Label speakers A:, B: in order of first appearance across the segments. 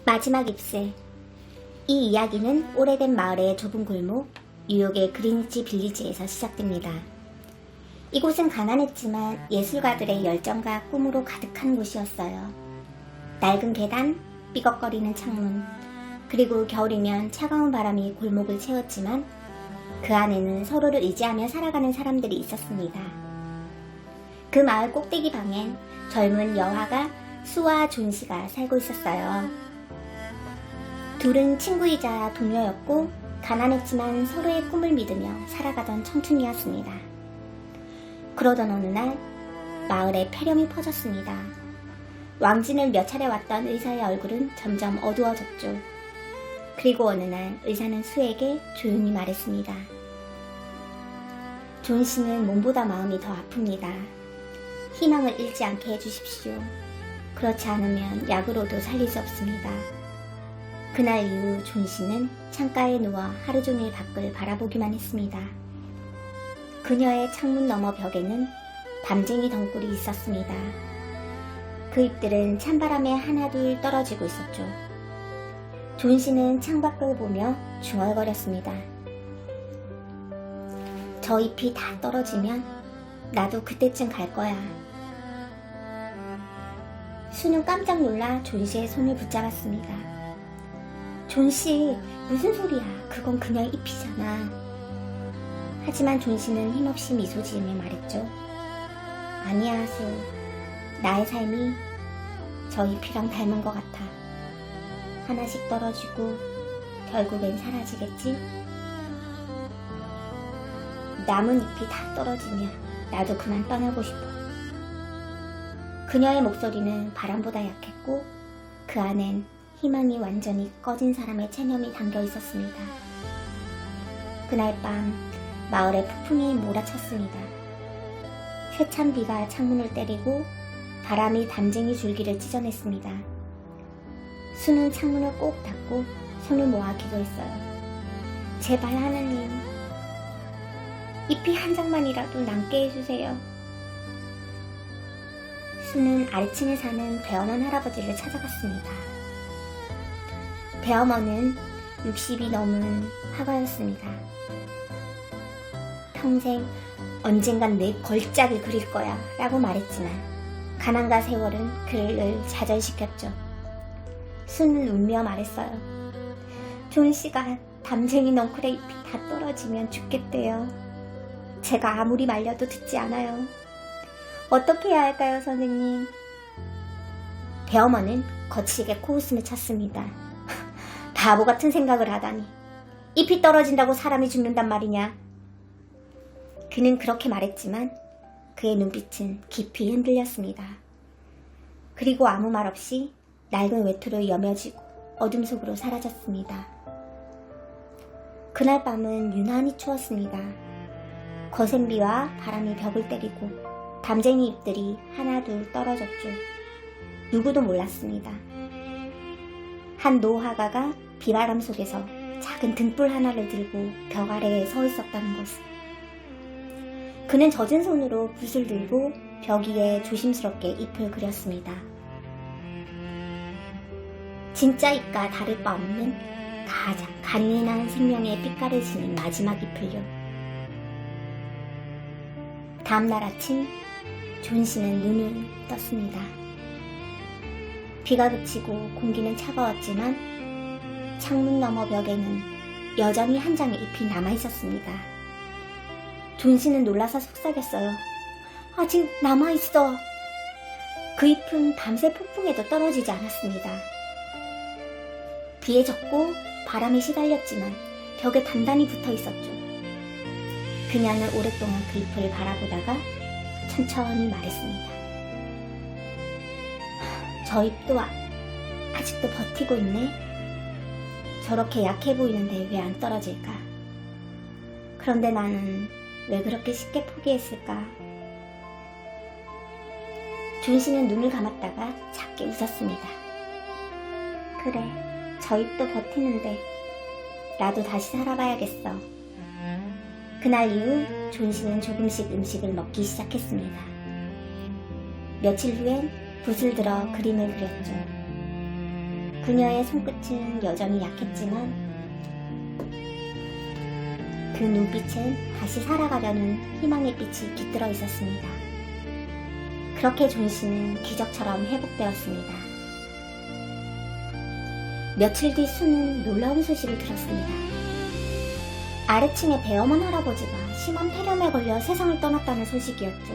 A: 마지막 입술. 이 이야기는 오래된 마을의 좁은 골목, 뉴욕의 그린위치 빌리지에서 시작됩니다. 이곳은 가난했지만 예술가들의 열정과 꿈으로 가득한 곳이었어요. 낡은 계단, 삐걱거리는 창문, 그리고 겨울이면 차가운 바람이 골목을 채웠지만 그 안에는 서로를 의지하며 살아가는 사람들이 있었습니다. 그 마을 꼭대기 방엔 젊은 여화가 수와 존 씨가 살고 있었어요. 둘은 친구이자 동료였고 가난했지만 서로의 꿈을 믿으며 살아가던 청춘이었습니다. 그러던 어느 날 마을에 폐렴이 퍼졌습니다. 왕진을 몇 차례 왔던 의사의 얼굴은 점점 어두워졌죠. 그리고 어느 날 의사는 수에게 조용히 말했습니다. 존 씨는 몸보다 마음이 더 아픕니다. 희망을 잃지 않게 해주십시오. 그렇지 않으면 약으로도 살릴 수 없습니다. 그날 이후 존 씨는 창가에 누워 하루 종일 밖을 바라보기만 했습니다. 그녀의 창문 너머 벽에는 담쟁이 덩굴이 있었습니다. 그 잎들은 찬바람에 하나둘 떨어지고 있었죠. 존 씨는 창밖을 보며 중얼거렸습니다. 저 잎이 다 떨어지면 나도 그때쯤 갈 거야. 수는 깜짝 놀라 존 씨의 손을 붙잡았습니다. 존 씨, 무슨 소리야? 그건 그냥 잎이잖아. 하지만 존 씨는 힘없이 미소 지으며 말했죠. 아니야, 수. 나의 삶이 저 잎이랑 닮은 것 같아. 하나씩 떨어지고 결국엔 사라지겠지? 남은 잎이 다 떨어지면 나도 그만 떠나고 싶어. 그녀의 목소리는 바람보다 약했고 그 안엔 희망이 완전히 꺼진 사람의 체념이 담겨 있었습니다. 그날 밤 마을에 폭풍이 몰아쳤습니다. 세찬 비가 창문을 때리고 바람이 담쟁이 줄기를 찢어냈습니다. 수는 창문을 꼭 닫고 손을 모아 기도했어요. 제발 하나님, 잎이 한 장만이라도 남게 해주세요. 수는 아래층에 사는 배어먼 할아버지를 찾아갔습니다. 배어먼은 60이 넘은 화가였습니다. 평생 언젠간 내 걸작을 그릴 거야 라고 말했지만 가난과 세월은 그를 좌절시켰죠. 수는 울며 말했어요. 존 씨가 담쟁이 넝쿨의 잎이 다 떨어지면 죽겠대요. 제가 아무리 말려도 듣지 않아요. 어떻게 해야 할까요, 선생님? 배어먼은 거칠게 코웃음을 쳤습니다. 바보 같은 생각을 하다니. 잎이 떨어진다고 사람이 죽는단 말이냐? 그는 그렇게 말했지만 그의 눈빛은 깊이 흔들렸습니다. 그리고 아무 말 없이 낡은 외투로 여며지고 어둠 속으로 사라졌습니다. 그날 밤은 유난히 추웠습니다. 거센 비와 바람이 벽을 때리고 담쟁이 잎들이 하나둘 떨어졌죠. 누구도 몰랐습니다. 한 노화가가 비바람 속에서 작은 등불 하나를 들고 벽 아래에 서 있었다는 것을. 그는 젖은 손으로 붓을 들고 벽 위에 조심스럽게 잎을 그렸습니다. 진짜 잎과 다를 바 없는 가장 간인한 생명의 빛깔을 지닌 마지막 잎을요. 다음날 아침 존 씨는 눈을 떴습니다. 비가 그치고 공기는 차가웠지만 창문 너머 벽에는 여전히 한 장의 잎이 남아있었습니다. 존 씨는 놀라서 속삭였어요. 아직 남아있어. 그 잎은 밤새 폭풍에도 떨어지지 않았습니다. 비에 젖고 바람에 시달렸지만 벽에 단단히 붙어 있었죠. 그녀는 오랫동안 그 잎을 바라보다가 천천히 말했습니다. 저 잎도 아직도 버티고 있네. 저렇게 약해 보이는데 왜 안 떨어질까? 그런데 나는 왜 그렇게 쉽게 포기했을까? 존 씨는 눈을 감았다가 작게 웃었습니다. 그래, 저 잎도 버티는데 나도 다시 살아봐야겠어. 그날 이후 존 씨는 조금씩 음식을 먹기 시작했습니다. 며칠 후엔 붓을 들어 그림을 그렸죠. 그녀의 손끝은 여전히 약했지만 그 눈빛엔 다시 살아가려는 희망의 빛이 깃들어 있었습니다. 그렇게 존 씨는 기적처럼 회복되었습니다. 며칠 뒤 수는 놀라운 소식을 들었습니다. 아래층의 배어먼 할아버지가 심한 폐렴에 걸려 세상을 떠났다는 소식이었죠.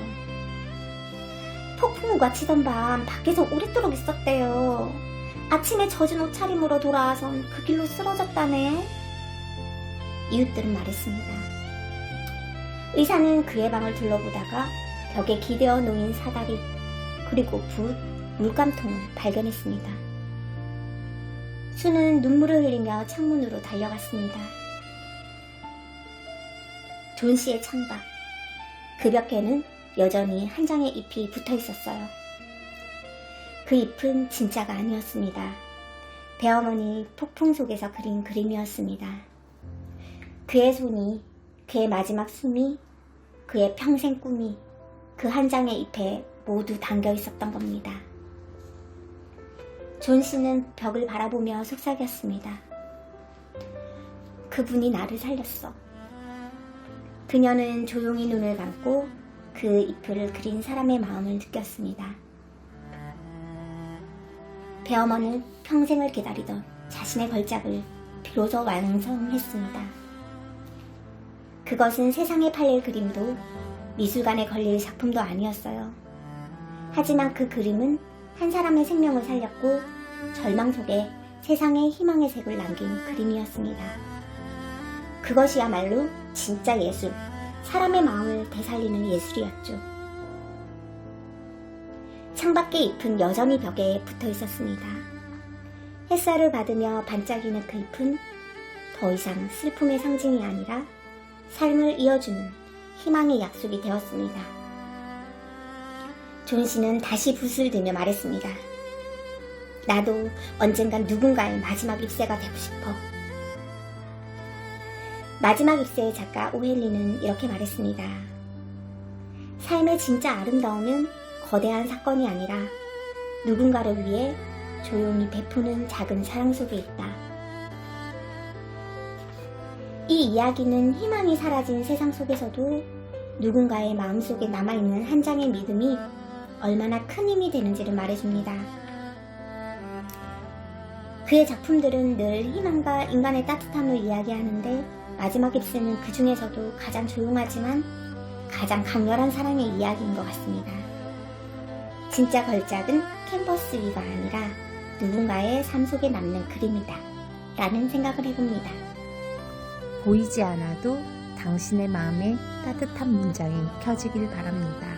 A: 폭풍우가 치던 밤 밖에서 오랫도록 있었대요. 아침에 젖은 옷차림으로 돌아와선 그 길로 쓰러졌다네. 이웃들은 말했습니다. 의사는 그의 방을 둘러보다가 벽에 기대어 놓인 사다리 그리고 붓, 물감통을 발견했습니다. 수는 눈물을 흘리며 창문으로 달려갔습니다. 존 씨의 창밖, 그 벽에는 여전히 한 장의 잎이 붙어 있었어요. 그 잎은 진짜가 아니었습니다. 배어머니 폭풍 속에서 그린 그림이었습니다. 그의 손이, 그의 마지막 숨이, 그의 평생 꿈이 그 한 장의 잎에 모두 담겨 있었던 겁니다. 존 씨는 벽을 바라보며 속삭였습니다. 그분이 나를 살렸어. 그녀는 조용히 눈을 감고 그 잎을 그린 사람의 마음을 느꼈습니다. 배어머니는 평생을 기다리던 자신의 걸작을 비로소 완성했습니다. 그것은 세상에 팔릴 그림도 미술관에 걸릴 작품도 아니었어요. 하지만 그 그림은 한 사람의 생명을 살렸고 절망 속에 세상에 희망의 색을 남긴 그림이었습니다. 그것이야말로 진짜 예술, 사람의 마음을 되살리는 예술이었죠. 창밖의 잎은 여전히 벽에 붙어 있었습니다. 햇살을 받으며 반짝이는 그 잎은 더 이상 슬픔의 상징이 아니라 삶을 이어주는 희망의 약속이 되었습니다. 존 씨는 다시 붓을 들며 말했습니다. 나도 언젠간 누군가의 마지막 잎새가 되고 싶어. 마지막 잎새의 작가 오헬리는 이렇게 말했습니다. 삶의 진짜 아름다움은 거대한 사건이 아니라 누군가를 위해 조용히 베푸는 작은 사랑 속에 있다. 이 이야기는 희망이 사라진 세상 속에서도 누군가의 마음속에 남아있는 한 장의 믿음이 얼마나 큰 힘이 되는지를 말해줍니다. 그의 작품들은 늘 희망과 인간의 따뜻함을 이야기하는데 마지막 잎새는 그 중에서도 가장 조용하지만 가장 강렬한 사랑의 이야기인 것 같습니다. 진짜 걸작은 캔버스 위가 아니라 누군가의 삶 속에 남는 그림이다 라는 생각을 해봅니다.
B: 보이지 않아도 당신의 마음에 따뜻한 문장이 켜지길 바랍니다.